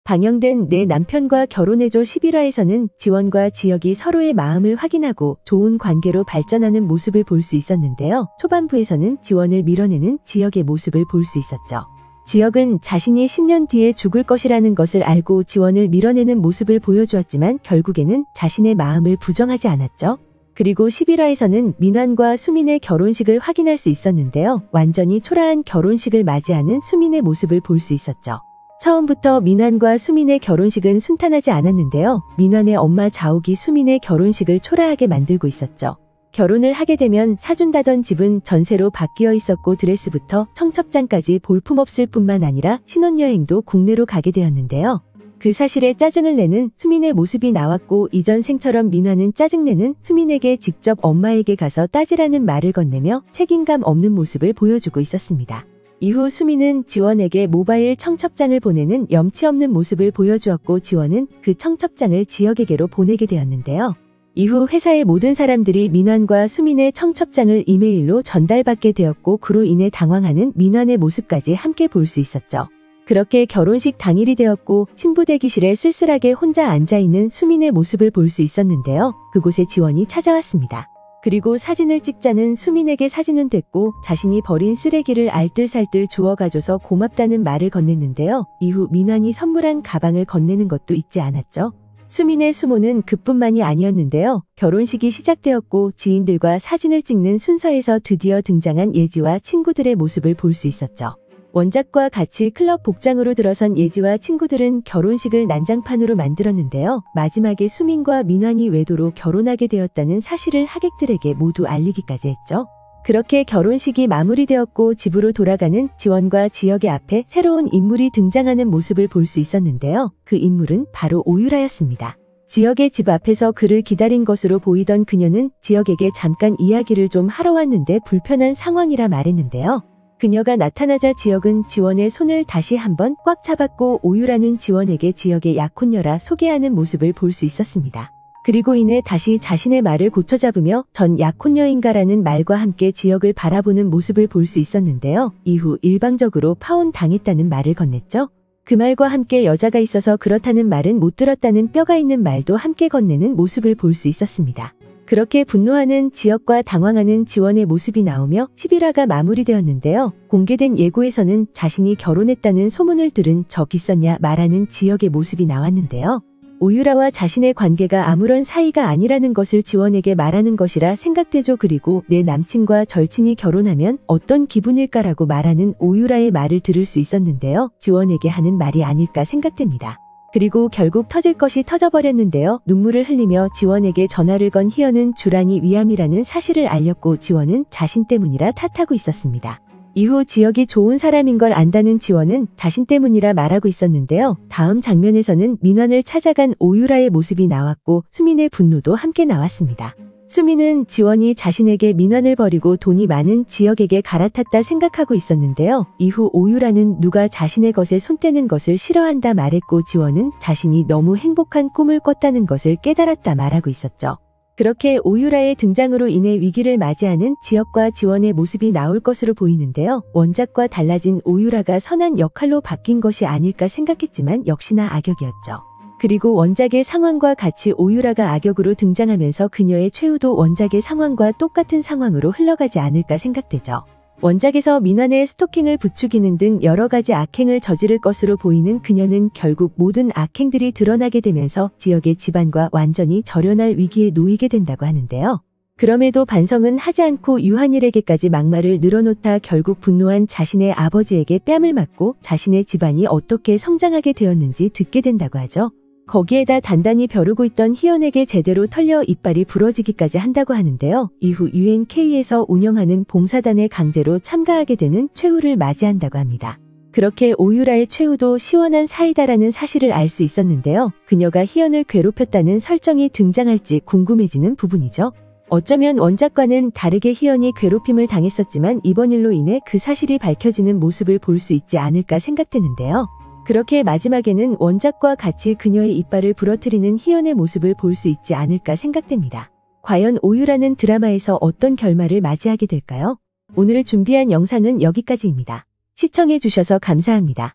방영된 내 남편과 결혼해줘 11화에서는 지원과 지혁이 서로의 마음을 확인하고 좋은 관계로 발전하는 모습을 볼 수 있었는데요. 초반부에서는 지원을 밀어내는 지혁의 모습을 볼 수 있었죠. 지혁은 자신이 10년 뒤에 죽을 것이라는 것을 알고 지원을 밀어내는 모습을 보여주었지만 결국에는 자신의 마음을 부정하지 않았죠. 그리고 11화에서는 민환과 수민의 결혼식을 확인할 수 있었는데요. 완전히 초라한 결혼식을 맞이하는 수민의 모습을 볼 수 있었죠. 처음부터 민환과 수민의 결혼식은 순탄하지 않았는데요. 민환의 엄마 자옥이 수민의 결혼식을 초라하게 만들고 있었죠. 결혼을 하게 되면 사준다던 집은 전세로 바뀌어 있었고 드레스부터 청첩장까지 볼품없을 뿐만 아니라 신혼여행도 국내로 가게 되었는데요. 그 사실에 짜증을 내는 수민의 모습이 나왔고 이전 생처럼 민환은 짜증내는 수민에게 직접 엄마에게 가서 따지라는 말을 건네며 책임감 없는 모습을 보여주고 있었습니다. 이후 수민은 지원에게 모바일 청첩장을 보내는 염치 없는 모습을 보여주었고 지원은 그 청첩장을 지혁에게로 보내게 되었는데요. 이후 회사의 모든 사람들이 민환과 수민의 청첩장을 이메일로 전달받게 되었고 그로 인해 당황하는 민환의 모습까지 함께 볼 수 있었죠. 그렇게 결혼식 당일이 되었고 신부 대기실에 쓸쓸하게 혼자 앉아있는 수민의 모습을 볼 수 있었는데요. 그곳에 지원이 찾아왔습니다. 그리고 사진을 찍자는 수민에게 사진은 됐고 자신이 버린 쓰레기를 알뜰살뜰 주워가줘서 고맙다는 말을 건넸는데요. 이후 민환이 선물한 가방을 건네는 것도 잊지 않았죠. 수민의 수모는 그뿐만이 아니었는데요. 결혼식이 시작되었고 지인들과 사진을 찍는 순서에서 드디어 등장한 예지와 친구들의 모습을 볼 수 있었죠. 원작과 같이 클럽 복장으로 들어선 예지와 친구들은 결혼식을 난장판으로 만들었는데요. 마지막에 수민과 민환이 외도로 결혼하게 되었다는 사실을 하객들에게 모두 알리기까지 했죠. 그렇게 결혼식이 마무리되었고 집으로 돌아가는 지원과 지혁의 앞에 새로운 인물이 등장하는 모습을 볼 수 있었는데요. 그 인물은 바로 오유라였습니다. 지혁의 집 앞에서 그를 기다린 것으로 보이던 그녀는 지혁에게 잠깐 이야기를 좀 하러 왔는데 불편한 상황이라 말했는데요. 그녀가 나타나자 지혁은 지원의 손을 다시 한번 꽉 잡았고 오유라는 지원에게 지혁의 약혼녀라 소개하는 모습을 볼 수 있었습니다. 그리고 이내 다시 자신의 말을 고쳐잡으며 전 약혼녀인가라는 말과 함께 지혁을 바라보는 모습을 볼 수 있었는데요. 이후 일방적으로 파혼당했다는 말을 건넸죠. 그 말과 함께 여자가 있어서 그렇다는 말은 못 들었다는 뼈가 있는 말도 함께 건네는 모습을 볼 수 있었습니다. 그렇게 분노하는 지혁과 당황하는 지원의 모습이 나오며 11화가 마무리되었는데요. 공개된 예고에서는 자신이 결혼했다는 소문을 들은 적 있었냐 말하는 지혁의 모습이 나왔는데요. 오유라와 자신의 관계가 아무런 사이가 아니라는 것을 지원에게 말하는 것이라 생각되죠. 그리고 내 남친과 절친이 결혼하면 어떤 기분일까라고 말하는 오유라의 말을 들을 수 있었는데요. 지원에게 하는 말이 아닐까 생각됩니다. 그리고 결국 터질 것이 터져버렸는데요. 눈물을 흘리며 지원에게 전화를 건 희연은 주란이 위암이라는 사실을 알렸고 지원은 자신 때문이라 탓하고 있었습니다. 이후 지혁이 좋은 사람인 걸 안다는 지원은 자신 때문이라 말하고 있었는데요. 다음 장면에서는 민환을 찾아간 오유라의 모습이 나왔고 수민의 분노도 함께 나왔습니다. 수민은 지원이 자신에게 민환을 버리고 돈이 많은 지혁에게 갈아탔다 생각하고 있었는데요. 이후 오유라는 누가 자신의 것에 손대는 것을 싫어한다 말했고 지원은 자신이 너무 행복한 꿈을 꿨다는 것을 깨달았다 말하고 있었죠. 그렇게 오유라의 등장으로 인해 위기를 맞이하는 지혁과 지원의 모습이 나올 것으로 보이는데요. 원작과 달라진 오유라가 선한 역할로 바뀐 것이 아닐까 생각했지만 역시나 악역이었죠. 그리고 원작의 상황과 같이 오유라가 악역으로 등장하면서 그녀의 최후도 원작의 상황과 똑같은 상황으로 흘러가지 않을까 생각되죠. 원작에서 민환의 스토킹을 부추기는 등 여러 가지 악행을 저지를 것으로 보이는 그녀는 결국 모든 악행들이 드러나게 되면서 지역의 집안과 완전히 절연할 위기에 놓이게 된다고 하는데요. 그럼에도 반성은 하지 않고 유한일에게까지 막말을 늘어놓다 결국 분노한 자신의 아버지에게 뺨을 맞고 자신의 집안이 어떻게 성장하게 되었는지 듣게 된다고 하죠. 거기에다 단단히 벼르고 있던 희연에게 제대로 털려 이빨이 부러지기까지 한다고 하는데요. 이후 UNK에서 운영하는 봉사단에 강제로 참가하게 되는 최후를 맞이한다고 합니다. 그렇게 오유라의 최후도 시원한 사이다라는 사실을 알 수 있었는데요. 그녀가 희연을 괴롭혔다는 설정이 등장할지 궁금해지는 부분이죠. 어쩌면 원작과는 다르게 희연이 괴롭힘을 당했었지만 이번 일로 인해 그 사실이 밝혀지는 모습을 볼 수 있지 않을까 생각되는데요. 그렇게 마지막에는 원작과 같이 그녀의 이빨을 부러뜨리는 희연의 모습을 볼 수 있지 않을까 생각됩니다. 과연 오유라는 드라마에서 어떤 결말을 맞이하게 될까요? 오늘 준비한 영상은 여기까지입니다. 시청해주셔서 감사합니다.